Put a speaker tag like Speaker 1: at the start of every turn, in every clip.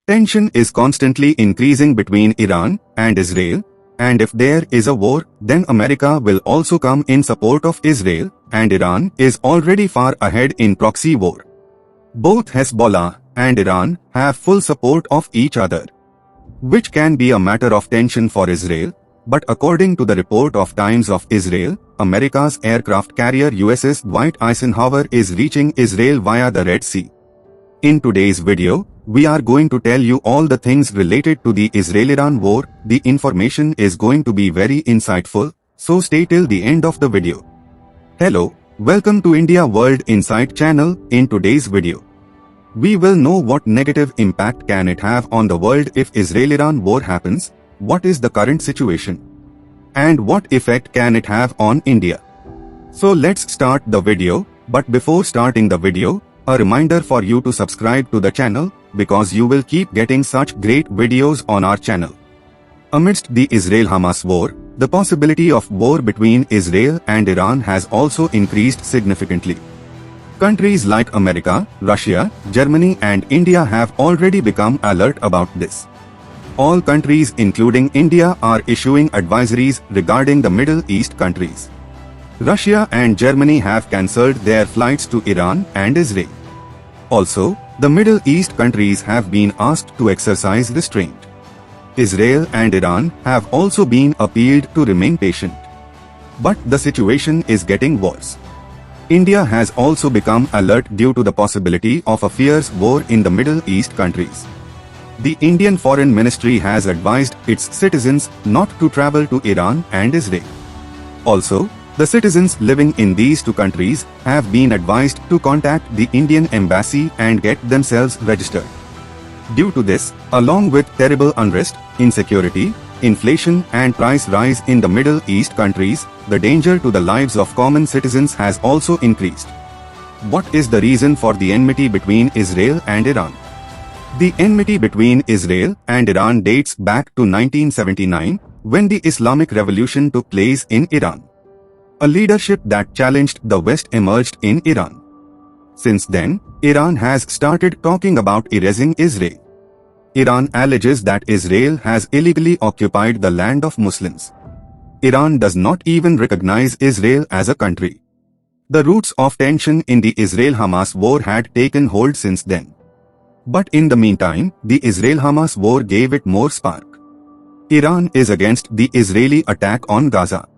Speaker 1: Tension is constantly increasing between Iran and Israel, and if there is a war, then America will also come in support of Israel, and Iran is already far ahead in proxy war. Both Hezbollah and Iran have full support of each other, which can be a matter of tension for Israel, but according to the report of Times of Israel, America's aircraft carrier USS Dwight is reaching Israel via the Red Sea. In today's video, we are going to tell you all the things related to the Israel-Iran war. The information is going to be very insightful, so stay till the end of the video. Hello, welcome to India World Insight channel. In today's video, we will know what negative impact can it have on the world if Israel-Iran war happens, what is the current situation, and what effect can it have on India. So let's start the video, but before starting the video, a reminder for you to subscribe to the channel, because you will keep getting such great videos on our channel. Amidst the Israel-Hamas war, the possibility of war between Israel and Iran has also increased significantly. Countries like America, Russia, Germany and India have already become alert about this. All countries including India are issuing advisories regarding the Middle East countries. Russia and Germany have cancelled their flights to Iran and Israel. Also, the Middle East countries have been asked to exercise restraint. Israel and Iran have also been appealed to remain patient. But the situation is getting worse. India has also become alert due to the possibility of a fierce war in the Middle East countries. The Indian Foreign Ministry has advised its citizens not to travel to Iran and Israel. Also, the citizens living in these two countries have been advised to contact the Indian embassy and get themselves registered. Due to this, along with terrible unrest, insecurity, inflation and price rise in the Middle East countries, the danger to the lives of common citizens has also increased. What is the reason for the enmity between Israel and Iran? The enmity between Israel and Iran dates back to 1979, when the Islamic Revolution took place in Iran. A leadership that challenged the West emerged in Iran. Since then, Iran has started talking about erasing Israel. Iran alleges that Israel has illegally occupied the land of Muslims. Iran does not even recognize Israel as a country. The roots of tension in the Israel-Hamas war had taken hold since then. But in the meantime, the Israel-Hamas war gave it more spark. Iran is against the Israeli attack on Gaza.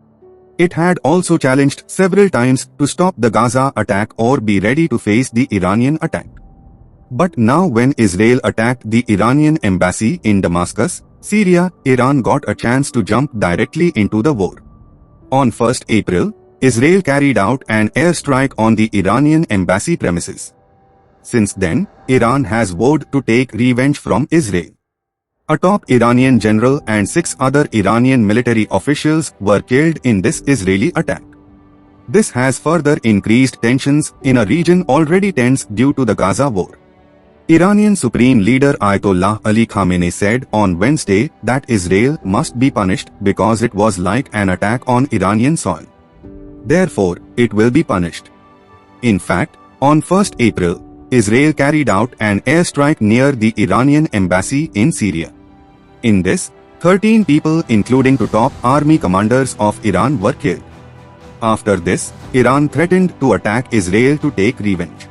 Speaker 1: It had also challenged several times to stop the Gaza attack or be ready to face the Iranian attack. But now when Israel attacked the Iranian embassy in Damascus, Syria, Iran got a chance to jump directly into the war. On 1st April, Israel carried out an airstrike on the Iranian embassy premises. Since then, Iran has vowed to take revenge from Israel. A top Iranian general and 6 other Iranian military officials were killed in this Israeli attack. This has further increased tensions in a region already tense due to the Gaza war. Iranian Supreme Leader Ayatollah Ali Khamenei said on Wednesday that Israel must be punished because it was like an attack on Iranian soil. Therefore, it will be punished. In fact, on 1st April, Israel carried out an airstrike near the Iranian embassy in Syria. In this, 13 people including 2 top army commanders of Iran were killed. After this, Iran threatened to attack Israel to take revenge.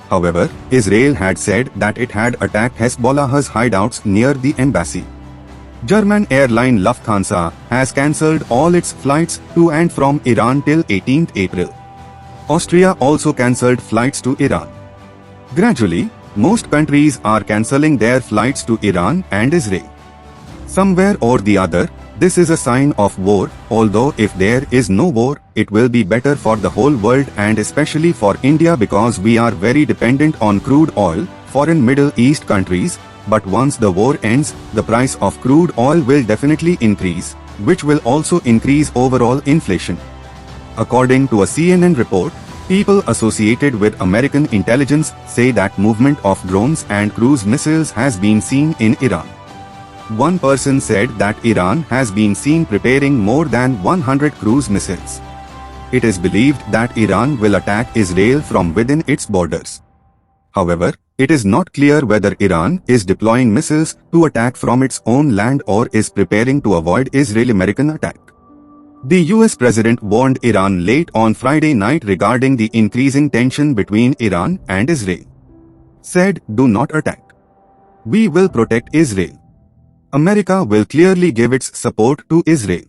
Speaker 1: However, Israel had said that it had attacked Hezbollah's hideouts near the embassy. German airline Lufthansa has cancelled all its flights to and from Iran till 18th April. Austria also cancelled flights to Iran. Gradually, most countries are cancelling their flights to Iran and Israel. Somewhere or the other, this is a sign of war, although if there is no war, it will be better for the whole world and especially for India because we are very dependent on crude oil, foreign Middle East countries, but once the war ends, the price of crude oil will definitely increase, which will also increase overall inflation. According to a CNN report, people associated with American intelligence say that movement of drones and cruise missiles has been seen in Iran. One person said that Iran has been seen preparing more than 100 cruise missiles. It is believed that Iran will attack Israel from within its borders. However, it is not clear whether Iran is deploying missiles to attack from its own land or is preparing to avoid Israeli-American attack. The US president warned Iran late on Friday night regarding the increasing tension between Iran and Israel. Said, "Do not attack. We will protect Israel. America will clearly give its support to Israel."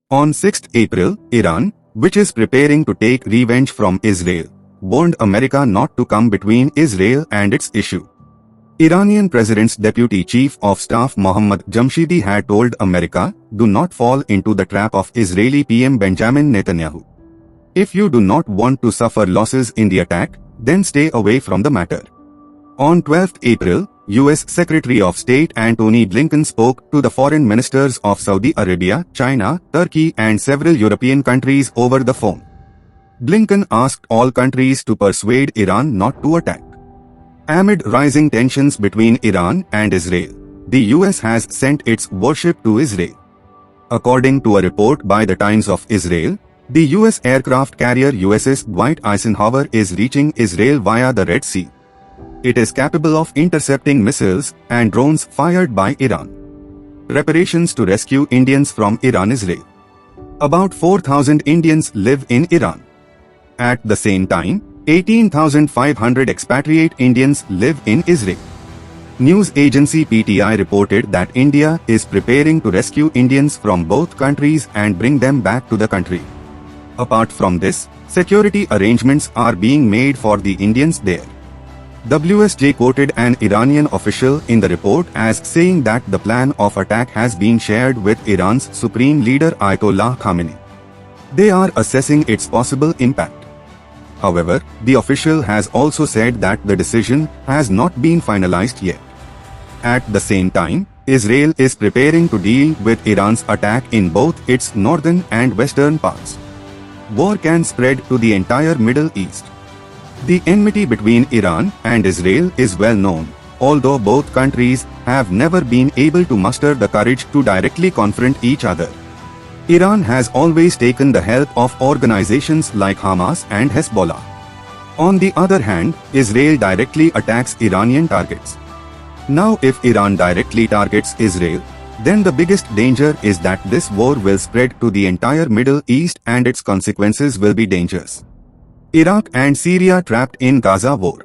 Speaker 1: On 6 April, Iran, which is preparing to take revenge from Israel, warned America not to come between Israel and its issue. Iranian President's Deputy Chief of Staff Mohammad Jamshidi had told America, "Do not fall into the trap of Israeli PM Benjamin Netanyahu. If you do not want to suffer losses in the attack, then stay away from the matter." On 12 April, US Secretary of State Antony Blinken spoke to the foreign ministers of Saudi Arabia, China, Turkey and several European countries over the phone. Blinken asked all countries to persuade Iran not to attack. Amid rising tensions between Iran and Israel, the US has sent its warship to Israel. According to a report by the Times of Israel, the US aircraft carrier USS Dwight is reaching Israel via the Red Sea. It is capable of intercepting missiles and drones fired by Iran. Preparations to rescue Indians from Iran-Israel. About 4,000 Indians live in Iran. At the same time, 18,500 expatriate Indians live in Israel. News agency PTI reported that India is preparing to rescue Indians from both countries and bring them back to the country. Apart from this, security arrangements are being made for the Indians there. WSJ quoted an Iranian official in the report as saying that the plan of attack has been shared with Iran's supreme leader Ayatollah Khamenei. They are assessing its possible impact. However, the official has also said that the decision has not been finalized yet. At the same time, Israel is preparing to deal with Iran's attack in both its northern and western parts. War can spread to the entire Middle East. The enmity between Iran and Israel is well known, although both countries have never been able to muster the courage to directly confront each other. Iran has always taken the help of organizations like Hamas and Hezbollah. On the other hand, Israel directly attacks Iranian targets. Now, if Iran directly targets Israel, then the biggest danger is that this war will spread to the entire Middle East and its consequences will be dangerous. Iraq and Syria trapped in Gaza war.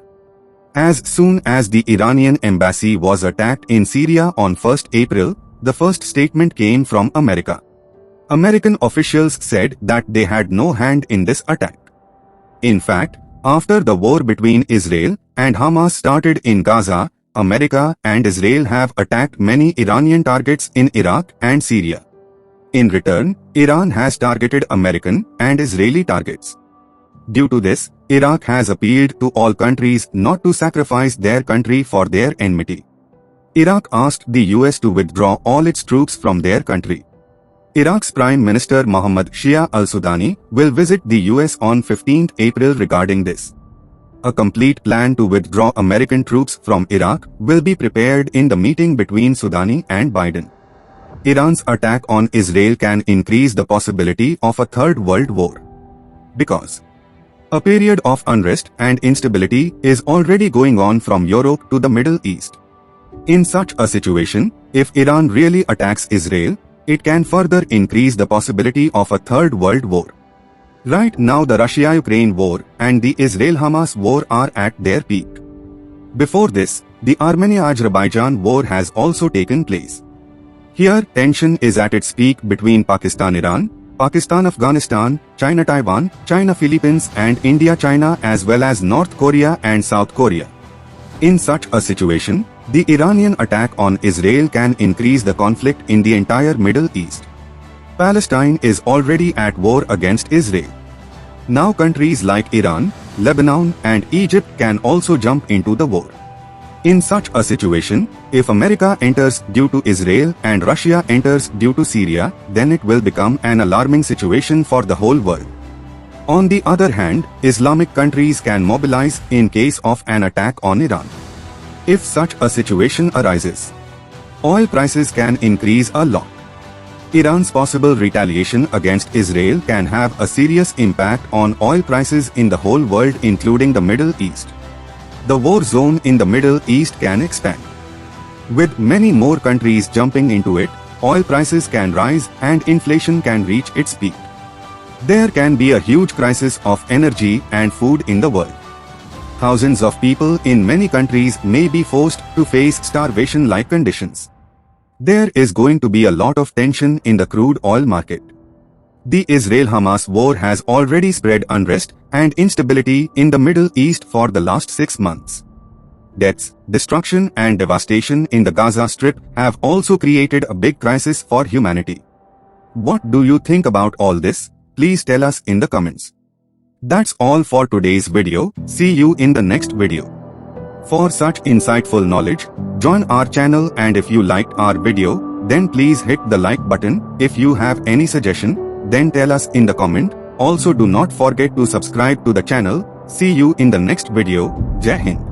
Speaker 1: As soon as the Iranian embassy was attacked in Syria on 1 April, the first statement came from America. American officials said that they had no hand in this attack. In fact, after the war between Israel and Hamas started in Gaza, America and Israel have attacked many Iranian targets in Iraq and Syria. In return, Iran has targeted American and Israeli targets. Due to this, Iraq has appealed to all countries not to sacrifice their country for their enmity. Iraq asked the US to withdraw all its troops from their country. Iraq's Prime Minister Mohammad Shia al-Sudani will visit the US on 15 April regarding this. A complete plan to withdraw American troops from Iraq will be prepared in the meeting between Sudani and Biden. Iran's attack on Israel can increase the possibility of a third world war. Because a period of unrest and instability is already going on from Europe to the Middle East. In such a situation, if Iran really attacks Israel, it can further increase the possibility of a third world war. Right now the Russia-Ukraine war and the Israel-Hamas war are at their peak. Before this, the Armenia-Azerbaijan war has also taken place. Here, tension is at its peak between Pakistan-Iran, Pakistan-Afghanistan, China-Taiwan, China-Philippines and India-China as well as North Korea and South Korea. In such a situation, the Iranian attack on Israel can increase the conflict in the entire Middle East. Palestine is already at war against Israel. Now countries like Iran, Lebanon and Egypt can also jump into the war. In such a situation, if America enters due to Israel and Russia enters due to Syria, then it will become an alarming situation for the whole world. On the other hand, Islamic countries can mobilize in case of an attack on Iran. If such a situation arises, oil prices can increase a lot. Iran's possible retaliation against Israel can have a serious impact on oil prices in the whole world including the Middle East. the war zone in the Middle East can expand. With many more countries jumping into it, oil prices can rise and inflation can reach its peak. There can be a huge crisis of energy and food in the world. Thousands of people in many countries may be forced to face starvation-like conditions. There is going to be a lot of tension in the crude oil market. The Israel-Hamas war has already spread unrest and instability in the Middle East for the last 6 months. Deaths, destruction and devastation in the Gaza Strip have also created a big crisis for humanity. What do you think about all this? Please tell us in the comments. That's all for today's video. See you in the next video. For such insightful knowledge, join our channel, and if you liked our video, then please hit the like button. If you have any suggestion, then tell us in the comment. Also do not forget to subscribe to the channel. See you in the next video. Jai Hind.